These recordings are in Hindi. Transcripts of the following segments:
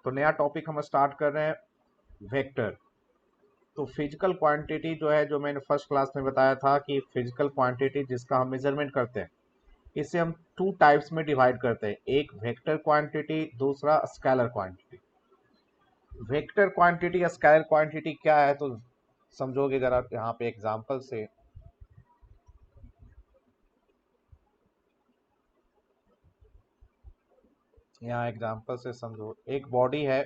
तो नया टॉपिक हम स्टार्ट कर रहे हैं वेक्टर। तो फिजिकल क्वांटिटी जो है, जो मैंने फर्स्ट क्लास में बताया था कि फिजिकल क्वांटिटी जिसका हम मेजरमेंट करते हैं, इसे हम टू टाइप्स में डिवाइड करते हैं, एक वेक्टर क्वांटिटी, दूसरा स्केलर क्वांटिटी। वेक्टर क्वांटिटी या स्केलर क्वांटिटी क्या है तो समझोगे जरा यहाँ पे एग्जांपल से। यहाँ एग्जांपल से समझो, एक बॉडी है,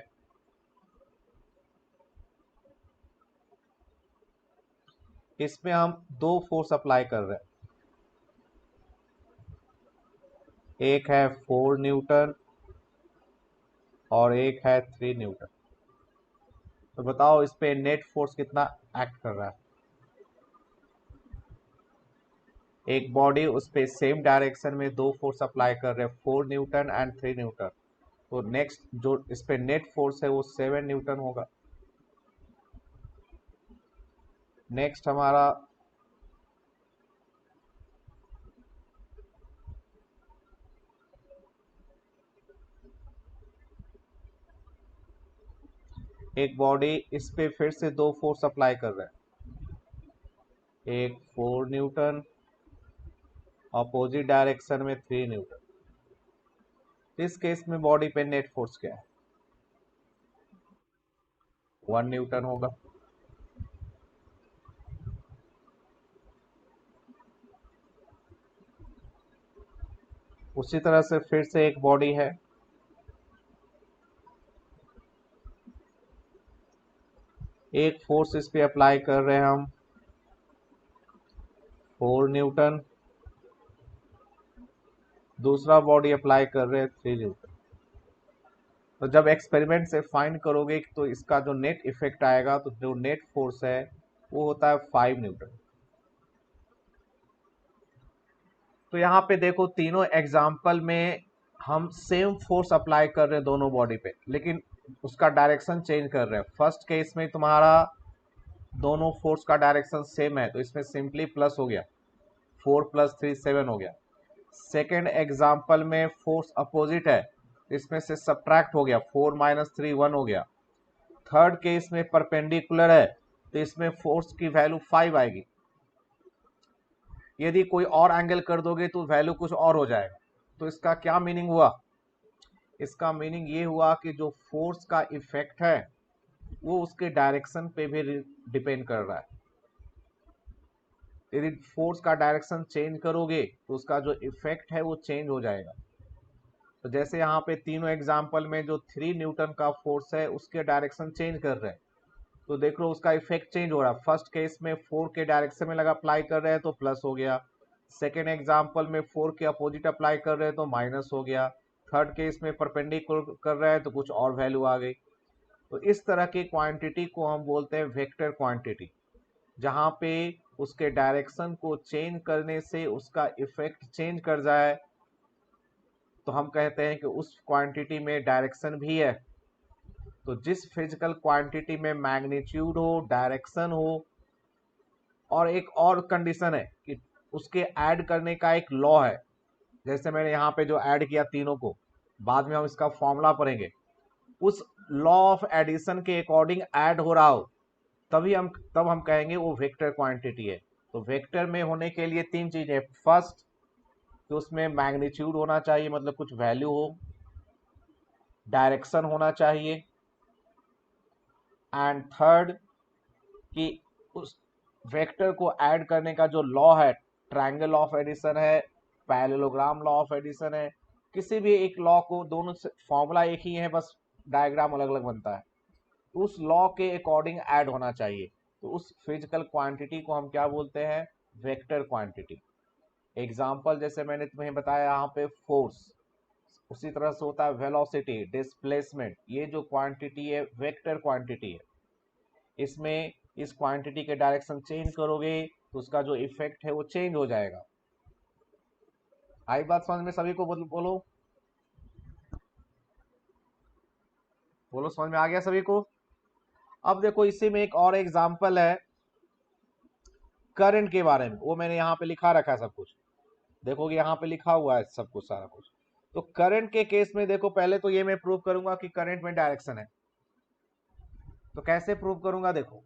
इसमें हम दो फोर्स अप्लाई कर रहे हैं, एक है 4 न्यूटन और एक है 3 न्यूटन। तो बताओ इस पे नेट फोर्स कितना एक्ट कर रहा है। एक बॉडी, उस पे सेम डायरेक्शन में दो फोर्स अप्लाई कर रहे हैं, 4 न्यूटन एंड 3 न्यूटन। तो नेक्स्ट जो इस पे नेट फोर्स है वो 7 न्यूटन होगा। नेक्स्ट हमारा एक बॉडी, इस पे फिर से दो फोर्स अप्लाई कर रहे हैं, एक 4 न्यूटन, अपोजिट डायरेक्शन में 3 न्यूटन। इस केस में बॉडी पे नेट फोर्स क्या है? 1 न्यूटन होगा। उसी तरह से फिर से एक बॉडी है, एक फोर्स इस पे अप्लाई कर रहे हैं हम, 4 न्यूटन, दूसरा बॉडी अप्लाई कर रहे हैं 3 न्यूटन। तो जब एक्सपेरिमेंट से फाइंड करोगे तो इसका जो नेट इफेक्ट आएगा, तो जो नेट फोर्स है वो होता है 5 न्यूटन। तो यहाँ पे देखो, तीनों एग्जाम्पल में हम सेम फोर्स अप्लाई कर रहे हैं दोनों बॉडी पे, लेकिन उसका डायरेक्शन चेंज कर रहे हैं। फर्स्ट केस में तुम्हारा दोनों फोर्स का डायरेक्शन सेम है, तो इसमें सिंपली प्लस हो गया, 4 + 3 7 हो गया। सेकेंड एग्जाम्पल में फोर्स अपोजिट है, इसमें से सब्ट्रैक्ट हो गया, 4 - 3 1 हो गया। थर्ड केस में परपेंडिकुलर है, तो इसमें फोर्स की वैल्यू 5 आएगी। यदि कोई और एंगल कर दोगे तो वैल्यू कुछ और हो जाएगा। तो इसका क्या मीनिंग हुआ? इसका मीनिंग ये हुआ कि जो फोर्स का इफेक्ट है वो उसके डायरेक्शन पे भी डिपेंड कर रहा है। यदि फोर्स का डायरेक्शन चेंज करोगे तो उसका जो इफेक्ट है वो चेंज हो जाएगा। तो जैसे यहाँ पे तीनों एग्जाम्पल में जो 3 न्यूटन का फोर्स है उसके डायरेक्शन चेंज कर रहे हैं, तो देख लो उसका इफेक्ट चेंज हो रहा है। फर्स्ट केस में 4 के डायरेक्शन में लगा अप्लाई कर रहे हैं तो प्लस हो गया, सेकेंड एग्जाम्पल में 4 के अपोजिट अप्लाई कर रहे हैं तो माइनस हो गया, थर्ड केस में परपेंडिकुलर कर रहे हैं तो कुछ और वैल्यू आ गई। तो इस तरह की क्वांटिटी को हम बोलते हैं वेक्टर क्वांटिटी, जहाँ पे उसके डायरेक्शन को चेंज करने से उसका इफेक्ट चेंज कर जाए, तो हम कहते हैं कि उस क्वांटिटी में डायरेक्शन भी है। तो जिस फिजिकल क्वांटिटी में मैग्नीट्यूड हो, डायरेक्शन हो, और एक और कंडीशन है कि उसके ऐड करने का एक लॉ है, जैसे मैंने यहाँ पे जो ऐड किया तीनों को, बाद में हम इसका फॉर्मूला पढ़ेंगे, उस लॉ ऑफ एडिशन के अकॉर्डिंग ऐड हो रहा हो, तब हम कहेंगे वो वेक्टर क्वांटिटी है। तो वेक्टर में होने के लिए तीन चीजें, फर्स्ट कि उसमें मैग्नीट्यूड होना चाहिए, मतलब कुछ वैल्यू हो, डायरेक्शन होना चाहिए, एंड थर्ड कि उस वेक्टर को ऐड करने का जो लॉ है, ट्रायंगल ऑफ एडिशन है, पैरेललोग्राम लॉ ऑफ एडिशन है, किसी भी एक लॉ को, दोनों से फॉर्मूला एक ही है, बस डायग्राम अलग अलग बनता है, उस लॉ के अकॉर्डिंग ऐड होना चाहिए। तो उस फिजिकल क्वांटिटी को हम क्या बोलते हैं? Vector quantity. एग्जाम्पल जैसे मैंने तुम्हें बताया यहाँ पे फोर्स, उसी तरह से होता है वेलोसिटी, डिस्प्लेसमेंट, ये जो क्वांटिटी है वेक्टर क्वांटिटी है। इसमें इस क्वांटिटी के डायरेक्शन चेंज करोगे तो उसका जो इफेक्ट है वो चेंज हो जाएगा। आई बात समझ में सभी को? बोलो बोलो बोलो, समझ में आ गया सभी को? अब देखो इसी में एक और एग्जांपल है करंट के बारे में, वो मैंने यहाँ पे लिखा रखा है सब कुछ, देखोगे यहाँ पे लिखा हुआ है सब कुछ, सारा कुछ। तो करंट के केस में देखो, पहले तो ये मैं प्रूव करूंगा कि करंट में डायरेक्शन है। तो कैसे प्रूव करूंगा, देखो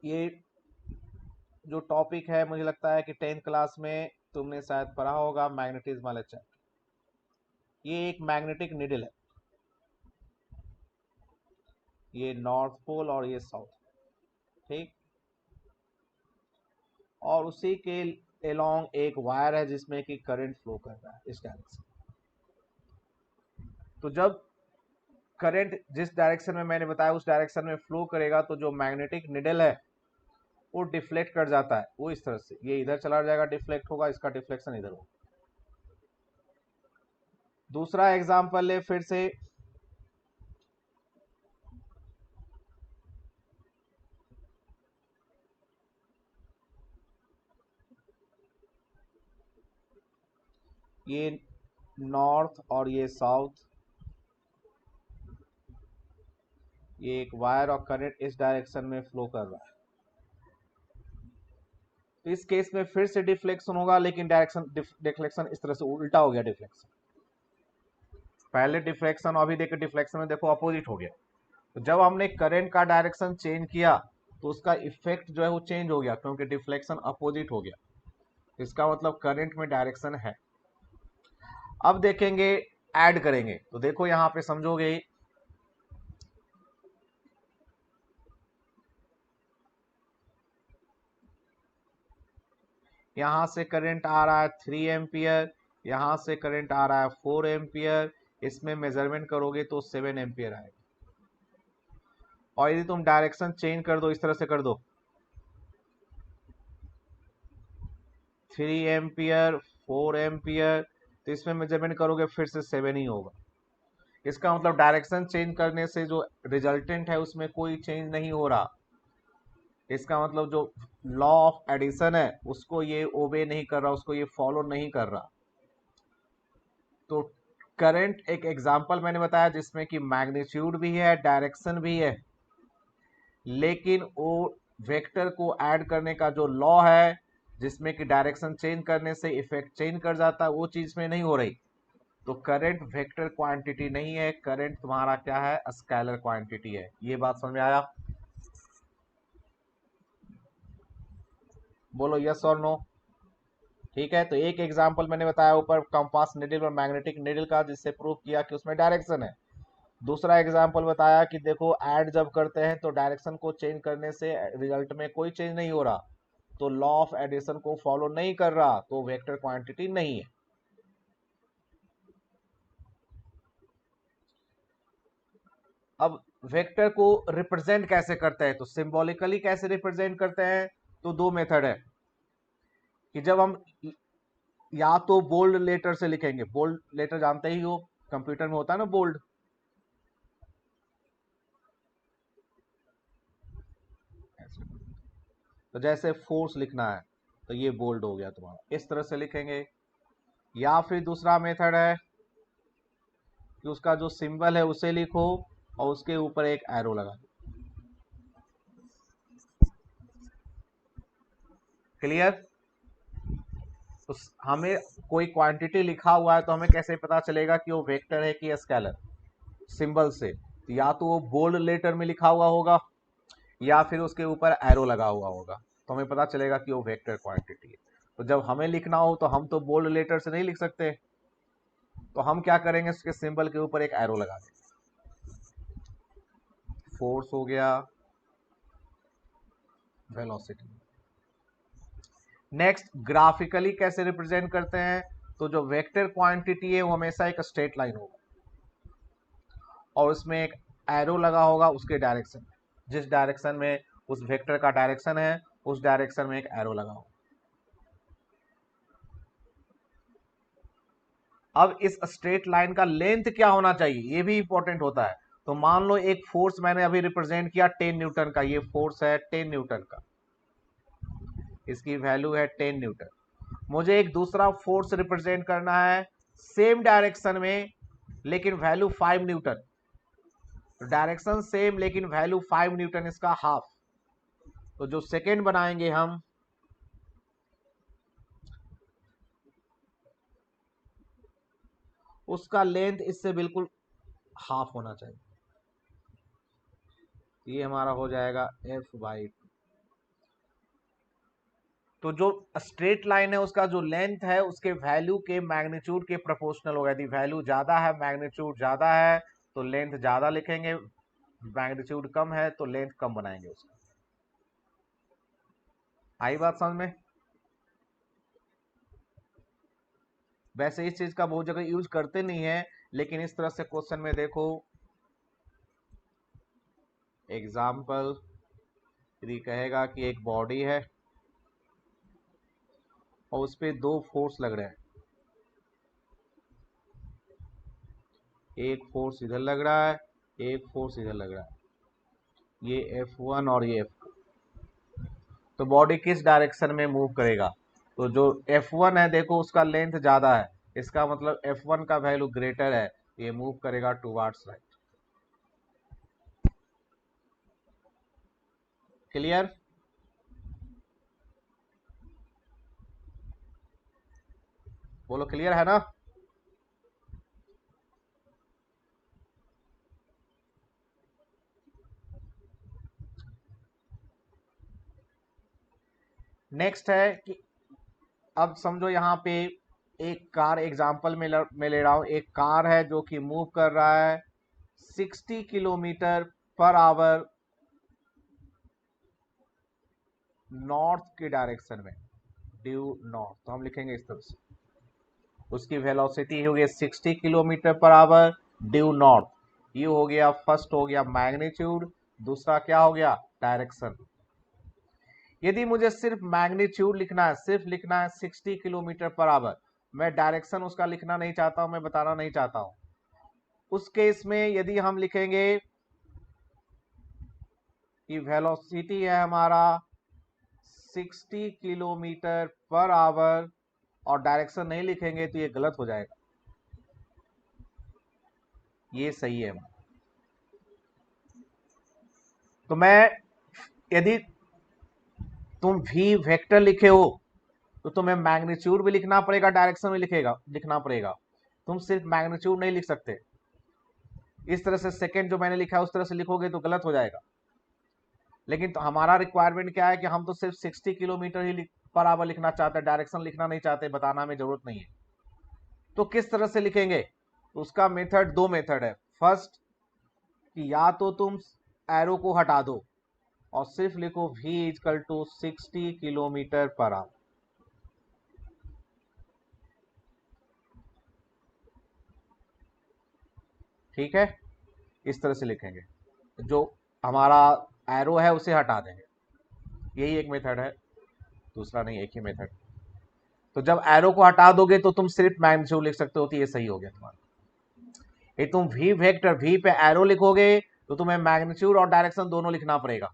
ये जो टॉपिक है मुझे लगता है कि 10th क्लास में तुमने शायद पढ़ा होगा, मैग्नेटिज्म वाला चैप्टर। ये एक मैग्नेटिक निडल है, ये नॉर्थ पोल और ये साउथ, ठीक। और उसी के अलोंग एक वायर है जिसमें कि करंट फ्लो कर रहा है इस डायरेक्शन। तो जब करंट जिस डायरेक्शन में मैंने बताया उस डायरेक्शन में फ्लो करेगा तो जो मैग्नेटिक निडल है वो डिफ्लेक्ट कर जाता है, वो इस तरह से ये इधर चला जाएगा, डिफ्लेक्ट होगा, इसका डिफ्लेक्शन इधर होगा। दूसरा एग्जांपल ले फिर से, ये नॉर्थ और ये साउथ, ये एक वायर और करंट इस डायरेक्शन में फ्लो कर रहा है। तो इस केस में फिर से डिफ्लेक्शन होगा, लेकिन डायरेक्शन डिफ्लेक्शन इस तरह से उल्टा हो गया डिफ्लेक्शन। पहले डिफ्लेक्शन, अभी देखो डिफ्लेक्शन में देखो अपोजिट हो गया। तो जब हमने करंट का डायरेक्शन चेंज किया तो उसका इफेक्ट जो है वो चेंज हो गया, क्योंकि डिफ्लेक्शन अपोजिट हो गया। इसका मतलब करंट में डायरेक्शन है। अब देखेंगे, ऐड करेंगे, तो देखो यहां पे समझोगे, यहां से करंट आ रहा है 3 एम्पियर, यहां से करंट आ रहा है 4 एम्पियर, इसमें मेजरमेंट करोगे तो 7 एम्पियर आएगा। और यदि तुम डायरेक्शन चेंज कर दो, इस तरह से कर दो, 3 एम्पियर 4 एम्पियर, तो इसमें मेजरमेंट करोगे फिर से 7 ही होगा। इसका मतलब डायरेक्शन चेंज करने से जो रिजल्टेंट है उसमें कोई चेंज नहीं हो रहा। इसका मतलब जो लॉ ऑफ एडिशन है उसको ये ओबे नहीं कर रहा, उसको ये फॉलो नहीं कर रहा। तो करंट एक एग्जांपल मैंने बताया जिसमें कि मैग्नीट्यूड भी है, डायरेक्शन भी है, लेकिन वो वेक्टर को ऐड करने का जो लॉ है जिसमें कि डायरेक्शन चेंज करने से इफेक्ट चेंज कर जाता है, वो चीज में नहीं हो रही। तो करंट वेक्टर क्वांटिटी नहीं है, करंट तुम्हारा क्या है, स्केलर क्वांटिटी है। ये बात समझ में आया? बोलो यस और नो। ठीक है, तो एक एग्जांपल मैंने बताया ऊपर कंपास निडल और मैग्नेटिक निडल का, जिससे प्रूव किया कि उसमें डायरेक्शन है। दूसरा एग्जांपल बताया कि देखो ऐड जब करते हैं तो डायरेक्शन को चेंज करने से रिजल्ट में कोई चेंज नहीं हो रहा, तो लॉ ऑफ एडिशन को फॉलो नहीं कर रहा, तो वेक्टर क्वांटिटी नहीं है। अब वेक्टर को रिप्रेजेंट कैसे करते हैं, तो सिंबॉलिकली कैसे रिप्रेजेंट करते हैं, तो दो मेथड है कि जब हम या तो बोल्ड लेटर से लिखेंगे, बोल्ड लेटर जानते ही हो, कंप्यूटर में होता है ना बोल्ड, तो जैसे फोर्स लिखना है तो ये बोल्ड हो गया तुम्हारा, इस तरह से लिखेंगे। या फिर दूसरा मेथड है कि उसका जो सिंबल है उसे लिखो और उसके ऊपर एक एरो लगा दो। क्लियर? तो हमें कोई क्वांटिटी लिखा हुआ है तो हमें कैसे पता चलेगा कि वो वेक्टर है कि स्केलर? सिंबल से। तो या तो वो बोल्ड लेटर में लिखा हुआ होगा या फिर उसके ऊपर एरो लगा हुआ होगा, तो हमें पता चलेगा कि वो वेक्टर क्वांटिटी है। तो जब हमें लिखना हो तो हम तो बोल्ड लेटर से नहीं लिख सकते, तो हम क्या करेंगे, उसके सिंबल के ऊपर एक एरो लगा देंगे। फोर्स हो गया, वेलोसिटी। नेक्स्ट, ग्राफिकली कैसे रिप्रेजेंट करते हैं, तो जो वेक्टर क्वांटिटी है वो हमेशा एक स्ट्रेट लाइन होगा और उसमें एक एरो लगा होगा उसके डायरेक्शन में, जिस डायरेक्शन में उस वेक्टर का डायरेक्शन है उस डायरेक्शन में एक एरो लगा होगा। अब इस स्ट्रेट लाइन का लेंथ क्या होना चाहिए, ये भी इंपॉर्टेंट होता है। तो मान लो एक फोर्स मैंने अभी रिप्रेजेंट किया 10 न्यूटन का, ये फोर्स है 10 न्यूटन का, इसकी वैल्यू है 10 न्यूटन। मुझे एक दूसरा फोर्स रिप्रेजेंट करना है सेम डायरेक्शन में लेकिन वैल्यू 5 न्यूटन। तो डायरेक्शन सेम लेकिन वैल्यू 5 न्यूटन, इसका हाफ। तो जो सेकेंड बनाएंगे हम, उसका लेंथ इससे बिल्कुल हाफ होना चाहिए। ये हमारा हो जाएगा f/2। तो जो स्ट्रेट लाइन है उसका जो लेंथ है उसके वैल्यू के मैग्नीट्यूड के प्रोपोर्शनल होगा। यदि वैल्यू ज्यादा है, मैग्नीट्यूड ज्यादा है, तो लेंथ ज्यादा लिखेंगे, मैग्नीट्यूड कम है तो लेंथ कम बनाएंगे उसका। आई बात समझ में? वैसे इस चीज का बहुत जगह यूज करते नहीं है, लेकिन इस तरह से क्वेश्चन में देखो, एग्जाम्पल यदि कहेगा कि एक बॉडी है और उस पर दो फोर्स लग रहे हैं, एक फोर्स इधर लग रहा है, एक फोर्स इधर लग रहा है, ये F1 और ये F2। तो बॉडी किस डायरेक्शन में मूव करेगा? तो जो F1 है देखो उसका लेंथ ज्यादा है, इसका मतलब F1 का वैल्यू ग्रेटर है, ये मूव करेगा टुवर्ड्स राइट। क्लियर? बोलो क्लियर है ना? नेक्स्ट है कि अब समझो यहाँ पे एक कार एग्जाम्पल में ले रहा हूं, एक कार है जो कि मूव कर रहा है 60 किलोमीटर पर आवर नॉर्थ की डायरेक्शन में, ड्यू नॉर्थ। तो हम लिखेंगे इस तरह से, उसकी वेलोसिटी हो गई 60 kilometre per hour due north. ये हो गया, फर्स्ट हो गया मैग्नीट्यूड, दूसरा क्या हो गया? डायरेक्शन। यदि मुझे सिर्फ मैग्नीट्यूड लिखना है, सिर्फ लिखना है 60 किलोमीटर पर आवर, मैं डायरेक्शन उसका लिखना नहीं चाहता हूं, मैं बताना नहीं चाहता हूं, उस केस में यदि हम लिखेंगे कि वेलोसिटी है हमारा 60 किलोमीटर पर आवर और डायरेक्शन नहीं लिखेंगे तो ये गलत हो जाएगा, ये सही है। तो मैं, यदि तुम v वेक्टर लिखे हो तो तुम्हें मैग्नीट्यूड भी लिखना पड़ेगा, डायरेक्शन भी लिखना पड़ेगा। तुम सिर्फ मैग्नीट्यूड नहीं लिख सकते। इस तरह से सेकंड जो मैंने लिखा है उस तरह से लिखोगे तो गलत हो जाएगा। लेकिन तो हमारा रिक्वायरमेंट क्या है कि हम तो सिर्फ 60 किलोमीटर ही पर आवर लिखना चाहते हैं, डायरेक्शन लिखना नहीं चाहते, बताना हमें जरूरत नहीं है। तो किस तरह से लिखेंगे? उसका मेथड, दो मेथड है। फर्स्ट कि या तो तुम एरो को हटा दो और सिर्फ लिखो v equal to 60 kilometre per hour. ठीक है, इस तरह से लिखेंगे, जो हमारा एरो है उसे हटा देंगे। यही एक मेथड है, दूसरा नहीं, एक ही मेथड। तो जब एरो को हटा दोगे तो तुम सिर्फ मैग्नीट्यूड लिख सकते हो, तो ये सही हो गया तुम्हारा। ये तुम v वेक्टर, v पे एरो लिखोगे तो तुम्हें मैग्नीट्यूड और डायरेक्शन दोनों लिखना पड़ेगा।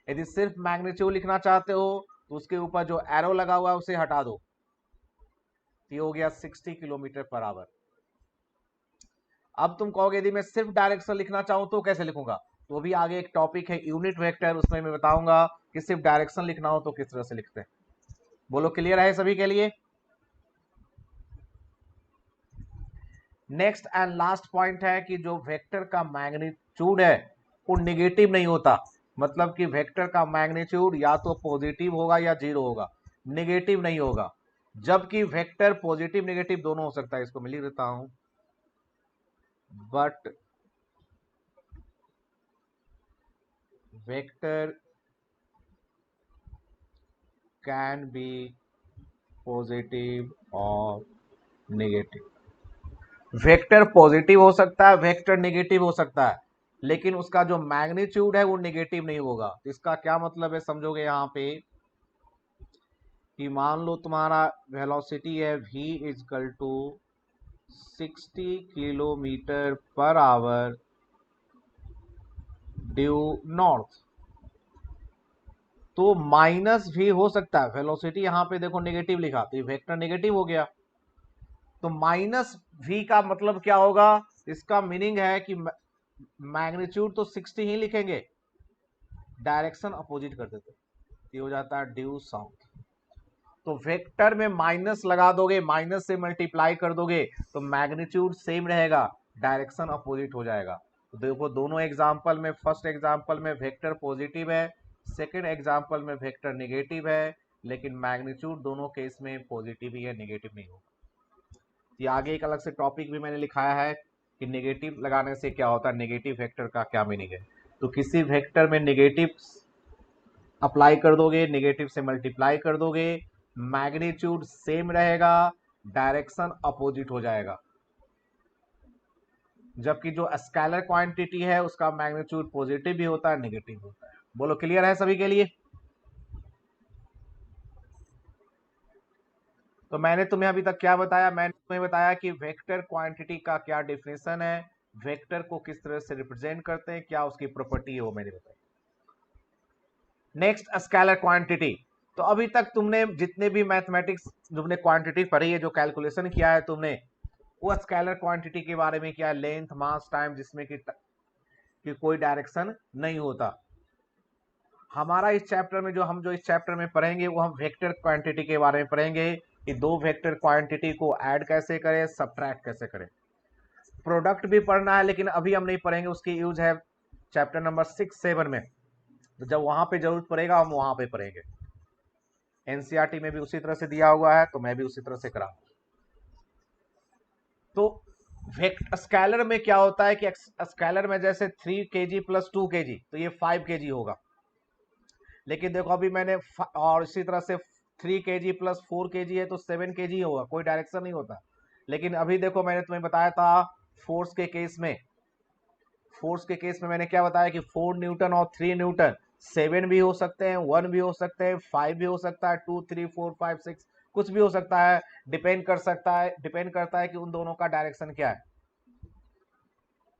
यदि सिर्फ मैग्नीट्यूड लिखना चाहते हो तो उसके ऊपर जो एरो लगा हुआ है उसे हटा दो, ये हो गया 60 किलोमीटर पर आवर। अब तुम कहोगे यदि मैं सिर्फ डायरेक्शन लिखना चाहूं तो कैसे लिखूंगा? तो भी आगे एक टॉपिक है यूनिट वेक्टर, उसमें मैं बताऊंगा कि सिर्फ डायरेक्शन लिखना हो तो किस तरह से लिखते हैं। बोलो क्लियर है सभी के लिए? नेक्स्ट एंड लास्ट पॉइंट है कि जो वेक्टर का मैग्नीट्यूड है वो निगेटिव नहीं होता। मतलब कि वेक्टर का मैग्नीट्यूड या तो पॉजिटिव होगा या जीरो होगा, निगेटिव नहीं होगा। जबकि वेक्टर पॉजिटिव नेगेटिव दोनों हो सकता है, इसको मैं लिख देता हूं, but vector can be positive और नेगेटिव। वेक्टर पॉजिटिव हो सकता है, वेक्टर नेगेटिव हो सकता है, लेकिन उसका जो मैग्नीट्यूड है वो नेगेटिव नहीं होगा। इसका क्या मतलब है समझोगे यहां पे, कि मान लो तुम्हारा वेलोसिटी है v equal to 60 kilometre per hour due north, तो माइनस भी हो सकता है। वेलोसिटी यहां पे देखो नेगेटिव लिखा, तो वेक्टर नेगेटिव हो गया। तो माइनस v का मतलब क्या होगा? इसका मीनिंग है कि मैग्नीट्यूड तो 60 ही लिखेंगे, डायरेक्शन अपोजिट कर देते, ये हो जाता है ड्यू साउथ। तो वेक्टर में माइनस लगा दोगे, माइनस से मल्टीप्लाई कर दोगे तो मैग्नीट्यूड सेम रहेगा, डायरेक्शन अपोजिट हो जाएगा। तो देखो दोनों एग्जाम्पल में, फर्स्ट एग्जाम्पल में वेक्टर पॉजिटिव है, सेकेंड एग्जाम्पल में वेक्टर नेगेटिव है, लेकिन मैग्नीट्यूड दोनों केस में पॉजिटिव ही है, नेगेटिव नहीं होगा। ये आगे एक अलग से टॉपिक भी मैंने लिखाया है कि नेगेटिव लगाने से क्या होता है, नेगेटिव वेक्टर का क्या मीनिंग है। तो किसी वेक्टर में नेगेटिव अप्लाई कर दोगे, नेगेटिव से मल्टीप्लाई कर दोगे, मैग्नीट्यूड सेम रहेगा, डायरेक्शन अपोजिट हो जाएगा। जबकि जो स्केलर क्वांटिटी है उसका मैग्नीट्यूड पॉजिटिव भी होता है, नेगेटिव होता है। बोलो क्लियर है सभी के लिए? तो मैंने तुम्हें अभी तक क्या बताया, मैंने तुम्हें बताया कि वेक्टर क्वांटिटी का क्या डिफिनेशन है, वेक्टर को किस तरह से रिप्रेजेंट करते हैं, क्या उसकी प्रॉपर्टी है, वो मैंने बताया। Next scalar quantity. तो अभी तक तुमने जितने भी मैथमेटिक्स तुमने क्वांटिटी पढ़ी है, जो कैलकुलेशन किया है तुमने, वो स्केलर क्वांटिटी के बारे में क्या, लेंथ, मास, टाइम, जिसमें कि कोई डायरेक्शन नहीं होता। हमारा इस चैप्टर में जो इस चैप्टर में पढ़ेंगे वो हम वेक्टर क्वांटिटी के बारे में पढ़ेंगे कि दो वेक्टर क्वांटिटी को ऐड कैसे करें, सब्ट्रैक्ट कैसे करें। प्रोडक्ट भी पढ़ना है लेकिन अभी हम नहीं पढ़ेंगे, उसकी यूज है चैप्टर नंबर 6-7 में। तो जब वहां पे जरूरत पड़ेगा हम वहां पे पढ़ेंगे। एनसीईआरटी में भी उसी तरह से दिया हुआ है, तो मैं भी उसी तरह से करा। तो स्केलर में क्या होता है कि स्केलर में जैसे 3 kg प्लस 2 kg, तो ये 5 kg होगा। लेकिन देखो अभी मैंने और इसी तरह से 3 kg प्लस 4 kg है तो 7 kg होगा, कोई डायरेक्शन नहीं होता। लेकिन अभी देखो मैंने तुम्हें बताया था फोर्स के केस में, फोर्स के केस में मैंने क्या बताया कि 4 न्यूटन और 3 न्यूटन, 7 भी हो सकते हैं, 1 भी हो सकते हैं, 5 भी हो सकता है, 2 3 4 5 6 कुछ भी हो सकता है, डिपेंड करता है कि उन दोनों का डायरेक्शन क्या है।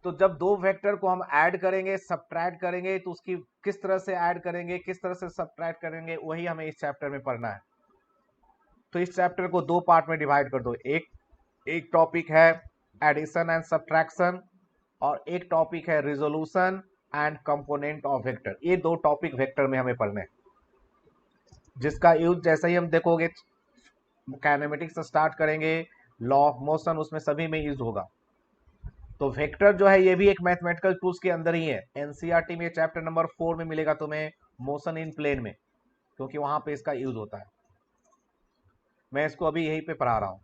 तो जब दो वेक्टर को हम ऐड करेंगे, सब्ट्रैक्ट करेंगे, तो उसकी किस तरह से ऐड करेंगे, किस तरह से सब्ट्रैक्ट करेंगे, वही हमें इस चैप्टर में पढ़ना है। तो इस चैप्टर को दो पार्ट में डिवाइड कर दो, एक टॉपिक है एडिशन एंड सब्ट्रैक्शन, और एक टॉपिक है resolution and component of vector. ये दो टॉपिक वेक्टर में हमें पढ़ने हैं, जिसका यूज जैसे ही हम देखोगे काइनेमेटिक्स से स्टार्ट करेंगे, लॉ ऑफ मोशन उसमें सभी में यूज होगा। तो वेक्टर जो है ये भी एक मैथमेटिकल टूल्स के अंदर ही है। एनसीईआरटी में चैप्टर नंबर 4 में मिलेगा तुम्हें, मोशन इन प्लेन में, क्योंकि वहां पे इसका यूज होता है। मैं इसको अभी यहीं पे पढ़ा रहा हूं।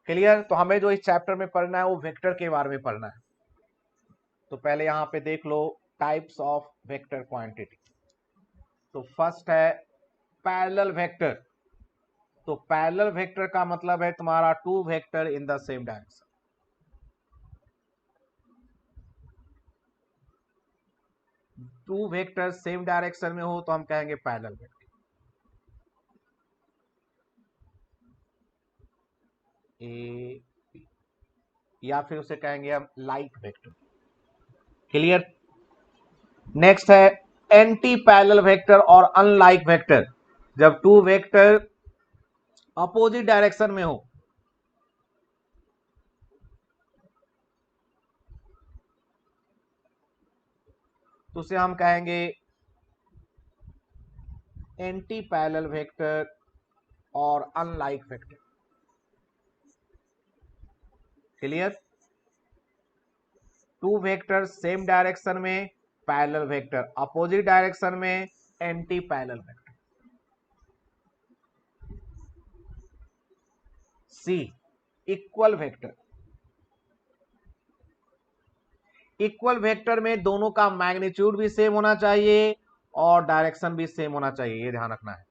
क्लियर? तो हमें जो इस चैप्टर में पढ़ना है वो वेक्टर के बारे में पढ़ना है। तो पहले यहां पे देख लो टाइप्स ऑफ वेक्टर क्वांटिटी। तो फर्स्ट है पैरेलल वेक्टर। तो पैरेलल वेक्टर का मतलब है तुम्हारा two vector in the same direction. Two vector same direction में हो तो हम कहेंगे पैरेलल वेक्टर, ए, या फिर उसे कहेंगे हम लाइक वेक्टर। क्लियर? नेक्स्ट है एंटी पैरेलल वेक्टर और अनलाइक वेक्टर। जब टू वेक्टर अपोजिट डायरेक्शन में हो, तो उसे हम कहेंगे एंटी पैरेलल वेक्टर और unlike vector. Clear? Two vector same direction में पैरेलल वेक्टर, अपोजिट डायरेक्शन में anti parallel vector. C equal vector. Equal vector में दोनों का मैग्नीट्यूड भी सेम होना चाहिए और डायरेक्शन भी सेम होना चाहिए, ये ध्यान रखना है।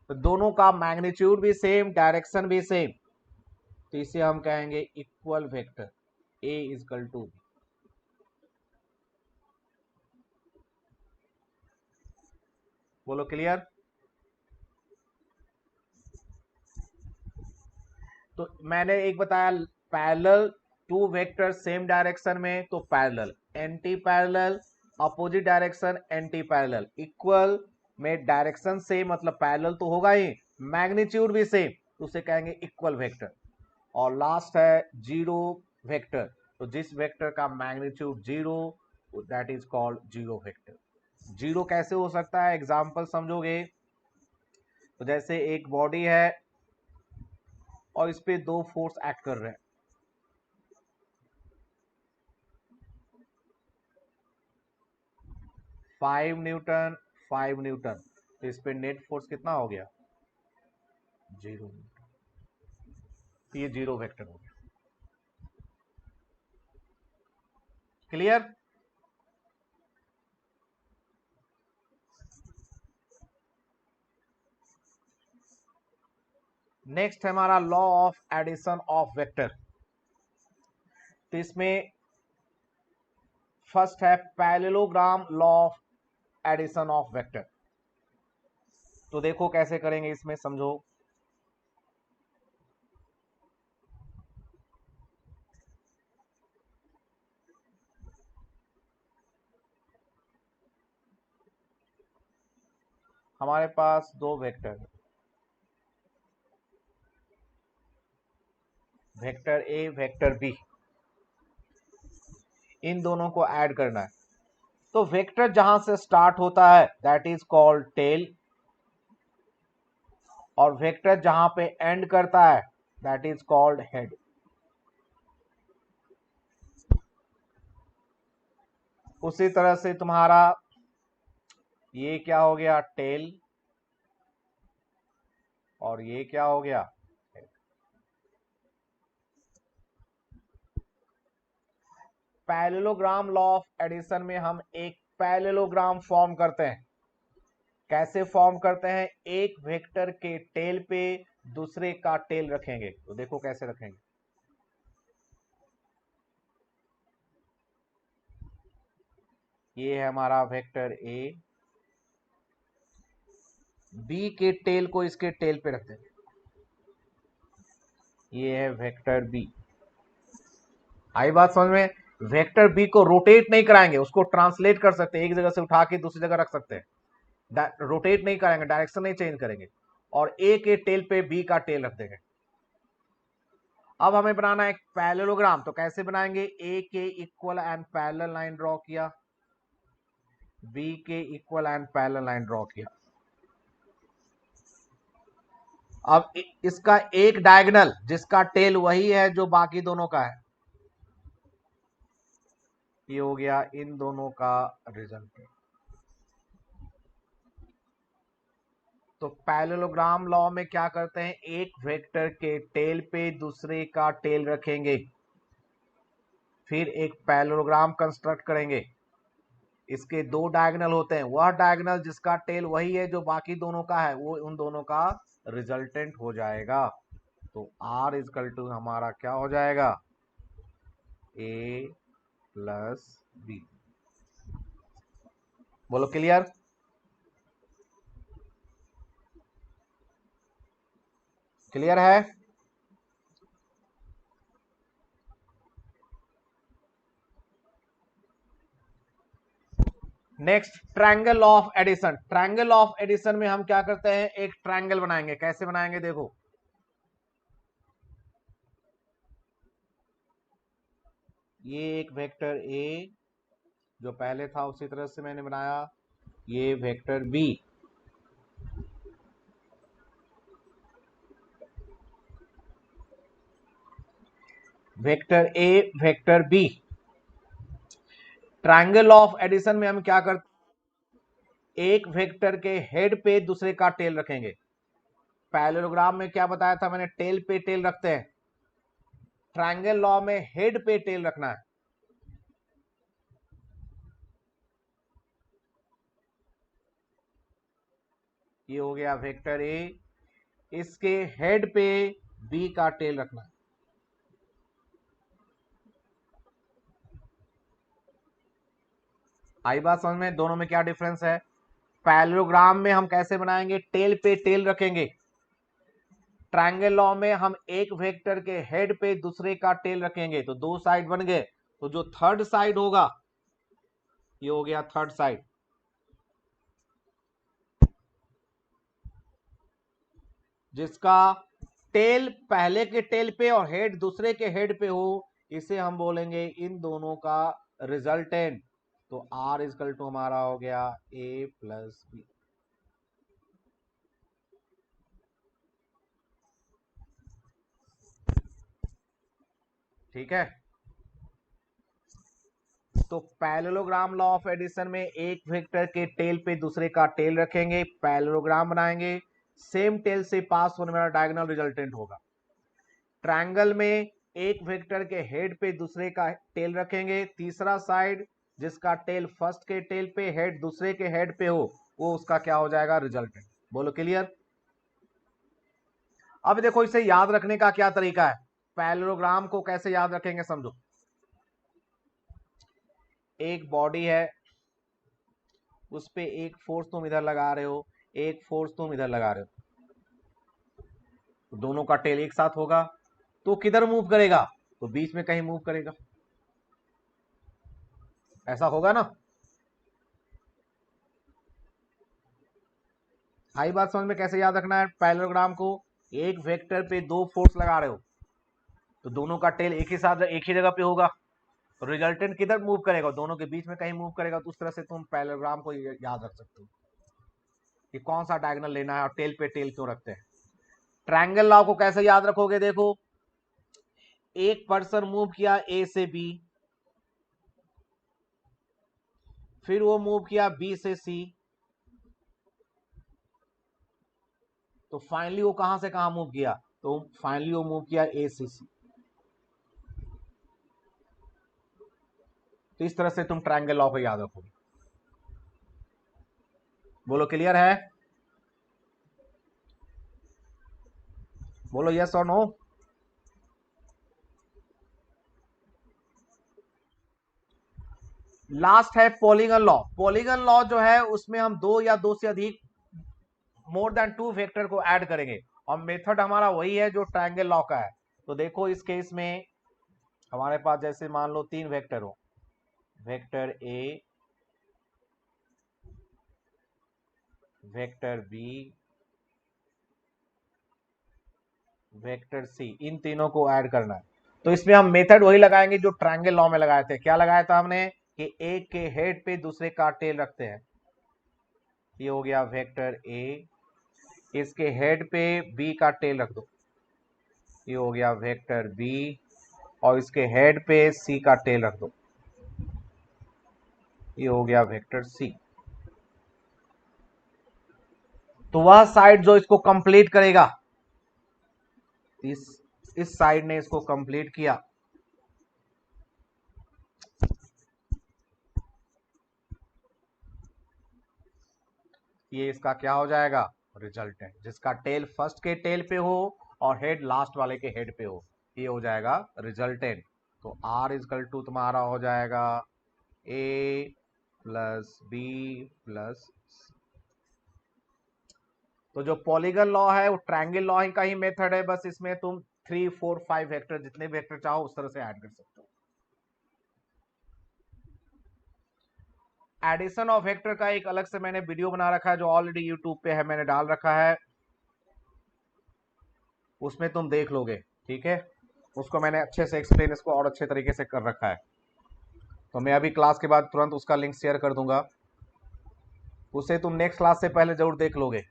तो दोनों का मैग्नीट्यूड भी सेम, डायरेक्शन भी सेम, तो इसे हम कहेंगे equal vector, A equal to B. बोलो क्लियर? तो मैंने एक बताया parallel, two vector same direction में तो parallel, anti parallel opposite direction anti parallel, equal में डायरेक्शन सेम मतलब पैरेलल तो होगा ही, मैग्नीट्यूड भी सेम, तो उसे कहेंगे इक्वल वेक्टर। और लास्ट है जीरो वेक्टर, तो जिस वेक्टर का magnitude zero that is called zero vector. Zero कैसे हो सकता है, एग्जांपल समझोगे तो जैसे एक बॉडी है और इस पे दो फोर्स एक्ट कर रहे हैं, 5 न्यूटन 5 न्यूटन, तो इस पे नेट फोर्स कितना हो गया, 0 न्यूटन, तो ये जीरो वेक्टर हो गया। क्लियर? नेक्स्ट है हमारा law of addition of vector. तो इसमें फर्स्ट है parallelogram law of addition of vector. तो देखो कैसे करेंगे, इसमें समझो। हमारे पास दो वेक्टर है, वेक्टर ए वेक्टर बी, इन दोनों को ऐड करना है। तो वेक्टर जहां से स्टार्ट होता है दैट इज कॉल्ड टेल, और वेक्टर जहां पे एंड करता है दैट इज कॉल्ड हेड। उसी तरह से तुम्हारा ये क्या हो गया, टेल, और ये क्या हो गया, पैरेललोग्राम लॉ ऑफ एडिशन में हम एक पैरेललोग्राम फॉर्म करते हैं। कैसे फॉर्म करते हैं, एक वेक्टर के टेल पे दूसरे का टेल रखेंगे, तो देखो कैसे रखेंगे। ये है हमारा वेक्टर ए, बी के टेल को इसके टेल पे रखते हैं, ये है वेक्टर बी। आई बात समझ में? वेक्टर बी को रोटेट नहीं कराएंगे, उसको ट्रांसलेट कर सकते हैं, एक जगह से उठा के दूसरी जगह रख सकते हैं, रोटेट नहीं करेंगे, डायरेक्शन नहीं चेंज करेंगे, और ए के टेल पे बी का टेल रख देंगे। अब हमें बनाना है एक पैरेललोग्राम, तो कैसे बनाएंगे, ए के equal and parallel line draw किया, बी के equal and parallel line draw किया। अब इसका एक डायगोनल जिसका टेल वही है जो बाकी दोनों का है, ये हो गया इन दोनों का रिजल्ट। तो पैरेललोग्राम लॉ में क्या करते हैं, एक वेक्टर के टेल पे दूसरे का टेल रखेंगे, फिर एक पैरेललोग्राम कंस्ट्रक्ट करेंगे। इसके दो डायगोनल होते हैं, वह डायगोनल जिसका टेल वही है जो बाकी दोनों का है, वो उन दोनों का रिजल्टेंट हो जाएगा। तो R इजकल टू हमारा क्या हो जाएगा, A प्लस बी। बोलो क्लियर? क्लियर है? Next triangle of addition. Triangle of addition में हम क्या करते हैं, एक ट्रायंगल बनाएंगे। कैसे बनाएंगे, देखो ये एक वेक्टर ए जो पहले था उसी तरह से मैंने बनाया, ये vector B, vector A vector B. Triangle of addition में हम क्या करते, एक वेक्टर के हेड पे दूसरे का टेल रखेंगे। पैरेललोग्राम में क्या बताया था मैंने, टेल पे टेल रखते हैं, ट्रायंगल लॉ में हेड पे टेल रखना है। ये हो गया वेक्टर ए, इसके हेड पे बी का टेल रखना है। आई बात समझ में, दोनों में क्या डिफरेंस है। पैरेललोग्राम में हम कैसे बनाएंगे, टेल पे टेल रखेंगे। ट्रायंगल लॉ में हम एक वेक्टर के हेड पे दूसरे का टेल रखेंगे, तो दो साइड बन गए, तो जो थर्ड साइड होगा ये हो गया थर्ड साइड। जिसका टेल पहले के टेल पे और हेड दूसरे के हेड पे हो, इसे हम बोलेंगे इन दोनों का रिजल्टेंट। तो आर इजकल टू हमारा हो गया ए प्लस बी। ठीक है, तो पैरेललोग्राम लॉ ऑफ एडिशन में एक वेक्टर के टेल पे दूसरे का टेल रखेंगे, पैरेललोग्राम बनाएंगे, सेम टेल से पास होने वाला डायगोनल रिजल्टेंट होगा। ट्रायंगल में एक वेक्टर के हेड पे दूसरे का टेल रखेंगे, तीसरा साइड जिसका टेल फर्स्ट के टेल पे हेड दूसरे के हेड पे हो, वो उसका क्या हो जाएगा, रिजल्टेंट। बोलो क्लियर। अब देखो इसे याद रखने का क्या तरीका है, पैरेललोग्राम को कैसे याद रखेंगे समझो। एक बॉडी है, उस पे एक फोर्स तुम इधर लगा रहे हो, एक फोर्स तुम इधर लगा रहे हो, तो दोनों का टेल एक साथ होगा, तो किधर मूव करेगा, तो बीच में कहीं मूव करेगा, ऐसा होगा ना। आई बात समझ में, कैसे याद रखना है पैरेललोग्राम को। एक वेक्टर पे दो फोर्स लगा रहे हो, तो दोनों का टेल एक ही साथ एक ही जगह पे होगा, तो रिजल्टेंट किधर मूव करेगा, दोनों के बीच में कहीं मूव करेगा। तो उस तरह से तुम पैरेललोग्राम को याद रख सकते हो कि कौन सा डायगोनल लेना है और टेल पे टेल क्यों रखते हैं। ट्रायंगल लॉ को कैसे याद रखोगे, देखो एक पर्सन मूव किया ए से बी, फिर वो मूव किया बी से सी, तो फाइनली वो कहां से कहां मूव किया, तो फाइनली वो मूव किया ए से सी। तो इस तरह से तुम ट्रायंगल लॉ को याद रखोगे। बोलो क्लियर है, बोलो यस और नो। लास्ट है पॉलीगन लॉ। पॉलीगन लॉ जो है उसमें हम दो या दो से अधिक मोर देन टू वेक्टर को ऐड करेंगे, और मेथड हमारा वही है जो ट्रायंगल लॉ का है। तो देखो इस केस में हमारे पास जैसे मान लो तीन वेक्टर हो, vector A, vector B, vector C, इन तीनों को ऐड करना है। तो इसमें हम मेथड वही लगाएंगे जो ट्रायंगल लॉ में लगाए थे। क्या लगाया था हमने कि एक के हेड पे दूसरे का टेल रखते हैं, ये हो गया वेक्टर ए, इसके हेड पे बी का टेल रख दो, ये हो गया वेक्टर बी, और इसके हेड पे सी का टेल रख दो, ये हो गया वेक्टर सी। तो वह साइड जो इसको कंप्लीट करेगा, इस साइड ने इसको कंप्लीट किया, ये इसका क्या हो जाएगा, रिजल्टेंट, जिसका टेल फर्स्ट के टेल पे हो और हेड लास्ट वाले के हेड पे हो, ये हो जाएगा रिजल्टेंट। तो आर इजकल टू तुम्हारा हो जाएगा ए प्लस बी प्लस। तो जो पॉलीगन लॉ है वो ट्रायंगल लॉ का ही मेथड है, बस इसमें तुम 3, 4, 5 वेक्टर जितने वेक्टर चाहो उस तरह से ऐड कर सकते हो। एडिशन ऑफ वेक्टर का एक अलग से मैंने वीडियो बना रखा है जो ऑलरेडी यूट्यूब पे है, मैंने डाल रखा है, उसमें तुम देख लोगे। ठीक है, उसको मैंने अच्छे से एक्सप्लेन इसको और अच्छे तरीके से कर रखा है, तो मैं अभी क्लास के बाद तुरंत उसका लिंक शेयर कर दूंगा, उसे तुम नेक्स्ट क्लास से पहले जरूर देख लोगे।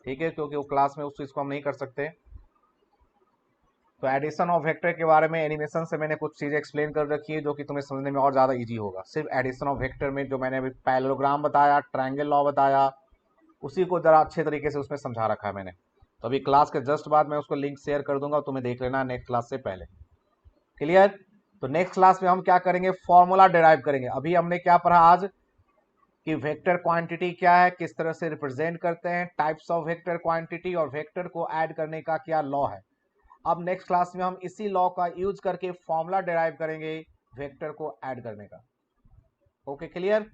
ठीक है, क्योंकि वो क्लास में उस चीज़ को हम नहीं कर सकते। तो एडिशन ऑफ वेक्टर के बारे में एनिमेशन से मैंने कुछ चीज़ें एक्सप्लेन कर रखी है जो कि तुम्हें समझने में और ज़्यादा इजी होगा। सिर्फ एडिशन ऑफ वेक्टर में जो मैंने अभी पैरेललोग्राम बताया, ट्रायंगल लॉ बताया, उसी को ज़रा अच्छे तरीके से उसमें समझा रखा है मैंने। तो अभी क्लास के जस्ट बाद मैं उसको लिंक शेयर कर दूंगा, तुम्हें देख लेना नेक्स्ट क्लास से पहले। क्लियर। तो नेक्स्ट क्लास में हम क्या करेंगे, फॉर्मूला डिराइव करेंगे। अभी हमने क्या पढ़ा आज कि वेक्टर क्वांटिटी क्या है, किस तरह से रिप्रेजेंट करते हैं, टाइप्स ऑफ वेक्टर क्वांटिटी, और वेक्टर को ऐड करने का क्या लॉ है। अब नेक्स्ट क्लास में हम इसी लॉ का यूज करके फॉर्मूला डिराइव करेंगे वेक्टर को ऐड करने का। Okay clear.